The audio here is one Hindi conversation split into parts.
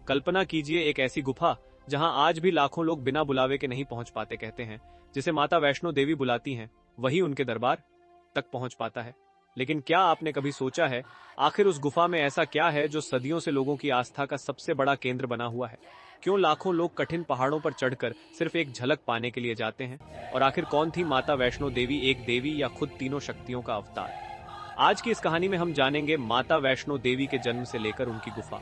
कल्पना कीजिए एक ऐसी गुफा जहां आज भी लाखों लोग बिना बुलावे के नहीं पहुंच पाते। कहते हैं जिसे माता वैष्णो देवी बुलाती हैं वही उनके दरबार तक पहुंच पाता है। लेकिन क्या आपने कभी सोचा है आखिर उस गुफा में ऐसा क्या है जो सदियों से लोगों की आस्था का सबसे बड़ा केंद्र बना हुआ है? क्यों लाखों लोग कठिन पहाड़ों पर चढ़कर सिर्फ एक झलक पाने के लिए जाते हैं? और आखिर कौन थी माता वैष्णो देवी, एक देवी या खुद तीनों शक्तियों का अवतार? आज की इस कहानी में हम जानेंगे माता वैष्णो देवी के जन्म से लेकर उनकी गुफा,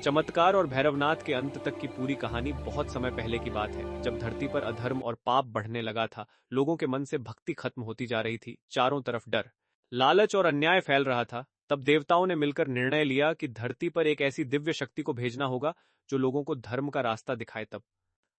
चमत्कार और भैरवनाथ के अंत तक की पूरी कहानी। बहुत समय पहले की बात है जब धरती पर अधर्म और पाप बढ़ने लगा था। लोगों के मन से भक्ति खत्म होती जा रही थी, चारों तरफ डर, लालच और अन्याय फैल रहा था। तब देवताओं ने मिलकर निर्णय लिया कि धरती पर एक ऐसी दिव्य शक्ति को भेजना होगा जो लोगों को धर्म का रास्ता दिखाए। तब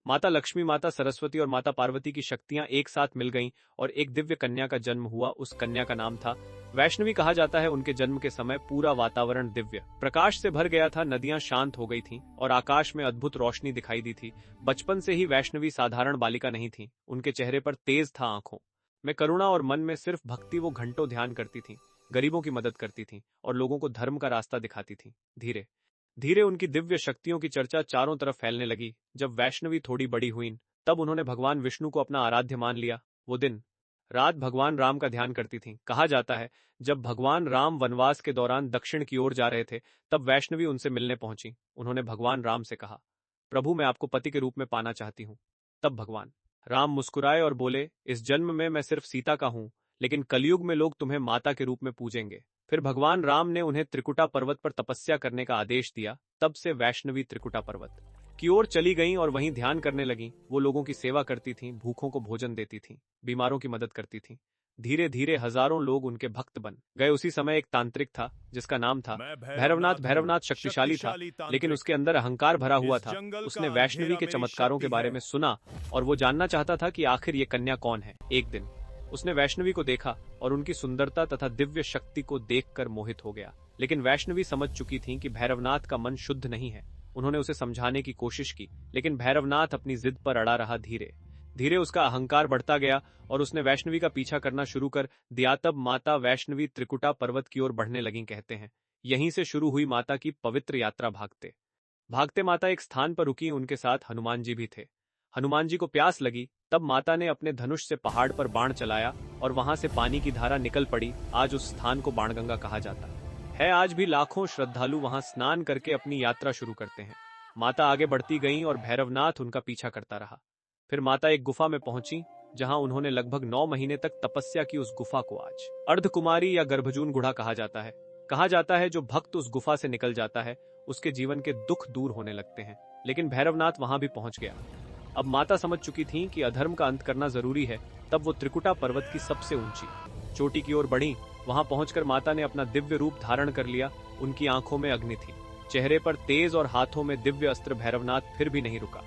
माता लक्ष्मी, माता सरस्वती और माता पार्वती की शक्तियां एक साथ मिल गईं और एक दिव्य कन्या का जन्म हुआ। उस कन्या का नाम था वैष्णवी। कहा जाता है उनके जन्म के समय पूरा वातावरण दिव्य प्रकाश से भर गया था, नदियां शांत हो गई थीं और आकाश में अद्भुत रोशनी दिखाई दी थी। बचपन से ही वैष्णवी साधारण बालिका नहीं थी, उनके चेहरे पर तेज था आंखों में करुणा और मन में सिर्फ भक्ति। वो घंटों ध्यान करती थीं, गरीबों की मदद करती थीं और लोगों को धर्म का रास्ता दिखाती थीं। धीरे धीरे उनकी दिव्य शक्तियों की चर्चा चारों तरफ फैलने लगी। जब वैष्णवी थोड़ी बड़ी हुईं तब उन्होंने भगवान विष्णु को अपना आराध्य मान लिया। वो दिन रात भगवान राम का ध्यान करती थीं। कहा जाता है जब भगवान राम वनवास के दौरान दक्षिण की ओर जा रहे थे तब वैष्णवी उनसे मिलने पहुंची। उन्होंने भगवान राम से कहा, प्रभु मैं आपको पति के रूप में पाना चाहती हूँ। तब भगवान राम मुस्कुराए और बोले, इस जन्म में मैं सिर्फ सीता का हूं, लेकिन कलयुग में लोग तुम्हें माता के रूप में पूजेंगे। फिर भगवान राम ने उन्हें त्रिकुटा पर्वत पर तपस्या करने का आदेश दिया। तब से वैष्णवी त्रिकुटा पर्वत की ओर चली गईं और वहीं ध्यान करने लगीं। वो लोगों की सेवा करती थीं, भूखों को भोजन देती थीं, बीमारों की मदद करती थीं। धीरे धीरे हजारों लोग उनके भक्त बन गए। उसी समय एक तांत्रिक था जिसका नाम था भैरवनाथ। भैरवनाथ शक्तिशाली था, लेकिन उसके अंदर अहंकार भरा हुआ था। उसने वैष्णवी के चमत्कारों के बारे में सुना और वो जानना चाहता था कि आखिर ये कन्या कौन है। एक दिन उसने वैष्णवी को देखा और उनकी सुंदरता तथा दिव्य शक्ति को देखकर मोहित हो गया। लेकिन वैष्णवी समझ चुकी थी कि भैरवनाथ का मन शुद्ध नहीं है। उन्होंने उसे समझाने की कोशिश की, लेकिन भैरवनाथ अपनी जिद पर अड़ा रहा। धीरे धीरे उसका अहंकार बढ़ता गया और उसने वैष्णवी का पीछा करना शुरू कर दिया। तब माता वैष्णवी त्रिकुटा पर्वत की ओर बढ़ने लगीं। कहते हैं यहीं से शुरू हुई माता की पवित्र यात्रा। भागते भागते माता एक स्थान पर रुकी। उनके साथ हनुमान जी भी थे। हनुमान जी को प्यास लगी। तब माता ने अपने धनुष से पहाड़ पर बाण चलाया और वहां से पानी की धारा निकल पड़ी। आज उस स्थान को बाणगंगा कहा जाता है। आज भी लाखों श्रद्धालु वहां स्नान करके अपनी यात्रा शुरू करते हैं। माता आगे बढ़ती गईं और भैरवनाथ उनका पीछा करता रहा। फिर माता एक गुफा में पहुंची जहां उन्होंने लगभग 9 महीने तक तपस्या की। उस गुफा को आज अर्धकुमारी या गर्भजून गुढ़ा कहा जाता है। कहा जाता है जो भक्त उस गुफा से निकल जाता है उसके जीवन के दुख दूर होने लगते हैं। लेकिन भैरवनाथ वहां भी पहुंच गया। अब माता समझ चुकी थीं कि अधर्म का अंत करना जरूरी है। तब वो त्रिकुटा पर्वत की सबसे ऊंची चोटी की ओर बढ़ी। वहां पहुंचकर माता ने अपना दिव्य रूप धारण कर लिया। उनकी आंखों में अग्नि थी, चेहरे पर तेज और हाथों में दिव्य अस्त्र। भैरवनाथ फिर भी नहीं रुका।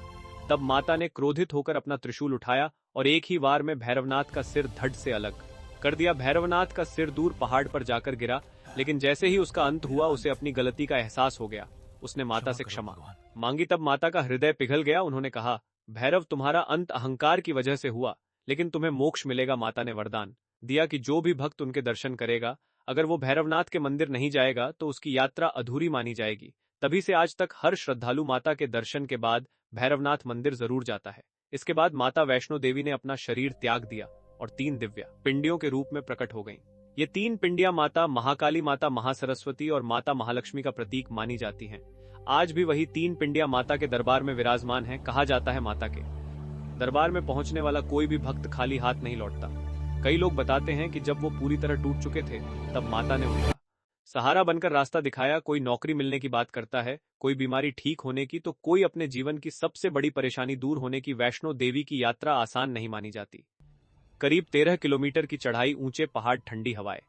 तब माता ने क्रोधित होकर अपना त्रिशूल उठाया और एक ही वार में भैरवनाथ का सिर धड़ से अलग कर दिया। भैरवनाथ का सिर दूर पहाड़ पर जाकर गिरा, लेकिन जैसे ही उसका अंत हुआ उसे अपनी गलती का एहसास हो गया। उसने माता से क्षमा मांगी। तब माता का हृदय पिघल गया। उन्होंने कहा, भैरव तुम्हारा अंत अहंकार की वजह से हुआ, लेकिन तुम्हें मोक्ष मिलेगा। माता ने वरदान दिया कि जो भी भक्त उनके दर्शन करेगा, अगर वो भैरवनाथ के मंदिर नहीं जाएगा तो उसकी यात्रा अधूरी मानी जाएगी। तभी से आज तक हर श्रद्धालु माता के दर्शन के बाद भैरवनाथ मंदिर जरूर जाता है। इसके बाद माता वैष्णो देवी ने अपना शरीर त्याग दिया और 3 दिव्य पिंडियों के रूप में प्रकट हो गईं। ये 3 पिंडियां माता महाकाली, माता महासरस्वती और माता महालक्ष्मी का प्रतीक मानी जाती हैं। आज भी वही 3 पिंडियां माता के दरबार में विराजमान हैं। कहा जाता है माता के दरबार में पहुंचने वाला कोई भी भक्त खाली हाथ नहीं लौटता। कई लोग बताते हैं कि जब वो पूरी तरह टूट चुके थे तब माता ने उनका सहारा बनकर रास्ता दिखाया। कोई नौकरी मिलने की बात करता है, कोई बीमारी ठीक होने की, तो कोई अपने जीवन की सबसे बड़ी परेशानी दूर होने की। वैष्णो देवी की यात्रा आसान नहीं मानी जाती। करीब 13 किलोमीटर की चढ़ाई, ऊंचे पहाड़, ठंडी हवाएं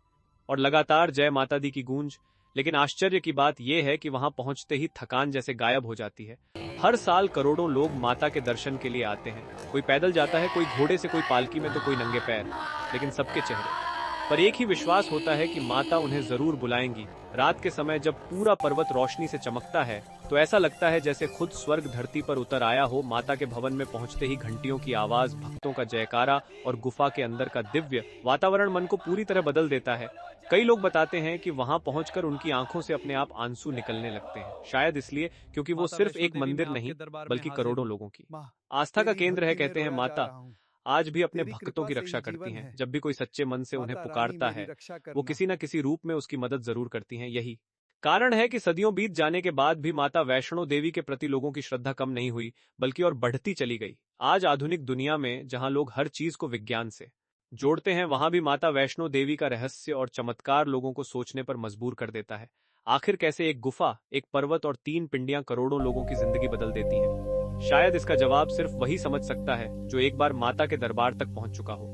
और लगातार जय माता दी की गूंज। लेकिन आश्चर्य की बात यह है कि वहां पहुंचते ही थकान जैसे गायब हो जाती है। हर साल करोड़ों लोग माता के दर्शन के लिए आते हैं। कोई पैदल जाता है, कोई घोड़े से, कोई पालकी में, तो कोई नंगे पैर, लेकिन सबके चेहरे पर एक ही विश्वास होता है कि माता उन्हें जरूर बुलाएंगी। रात के समय जब पूरा पर्वत रोशनी से चमकता है तो ऐसा लगता है जैसे खुद स्वर्ग धरती पर उतर आया हो। माता के भवन में पहुंचते ही घंटियों की आवाज, भक्तों का जयकारा और गुफा के अंदर का दिव्य वातावरण मन को पूरी तरह बदल देता है। कई लोग बताते हैं कि वहां पहुंचकर उनकी आंखों से अपने आप आंसू निकलने लगते हैं, शायद इसलिए क्योंकि वो सिर्फ एक मंदिर नहीं बल्कि करोड़ों लोगों की आस्था का केंद्र है। कहते हैं माता आज भी अपने भक्तों की रक्षा करती हैं। जब भी कोई सच्चे मन से उन्हें पुकारता है, वो किसी न किसी रूप में उसकी मदद जरूर करती हैं। यही कारण है कि सदियों बीत जाने के बाद भी माता वैष्णो देवी के प्रति लोगों की श्रद्धा कम नहीं हुई, बल्कि और बढ़ती चली गई। आज आधुनिक दुनिया में जहां लोग हर चीज को विज्ञान से जोड़ते हैं, वहां भी माता वैष्णो देवी का रहस्य और चमत्कार लोगों को सोचने पर मजबूर कर देता है। आखिर कैसे एक गुफा, एक पर्वत और 3 पिंडियां करोड़ों लोगों की जिंदगी बदल देती हैं? शायद इसका जवाब सिर्फ वही समझ सकता है जो एक बार माता के दरबार तक पहुंच चुका हो,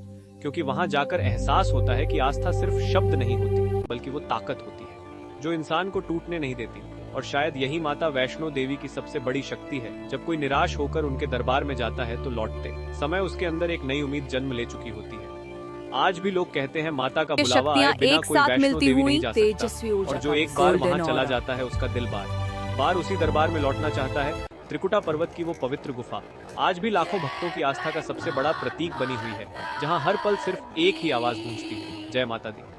क्योंकि वहां जाकर एहसास होता है कि आस्था सिर्फ शब्द नहीं होती, बल्कि वो ताकत होती है जो इंसान को टूटने नहीं देती। और शायद यही माता वैष्णो देवी की सबसे बड़ी शक्ति है। जब कोई निराश होकर उनके दरबार में जाता है तो लौटते समय उसके अंदर एक नई उम्मीद जन्म ले चुकी होती है। आज भी लोग कहते हैं माता का बुलावा आए बिना कोई वैष्णो देवी नहीं जा सकता, और जो एक बार वहां चला जाता है उसका दिल बार उसी दरबार में लौटना चाहता है। त्रिकुटा पर्वत की वो पवित्र गुफा आज भी लाखों भक्तों की आस्था का सबसे बड़ा प्रतीक बनी हुई है, जहां हर पल सिर्फ एक ही आवाज गूंजती है, जय माता दी।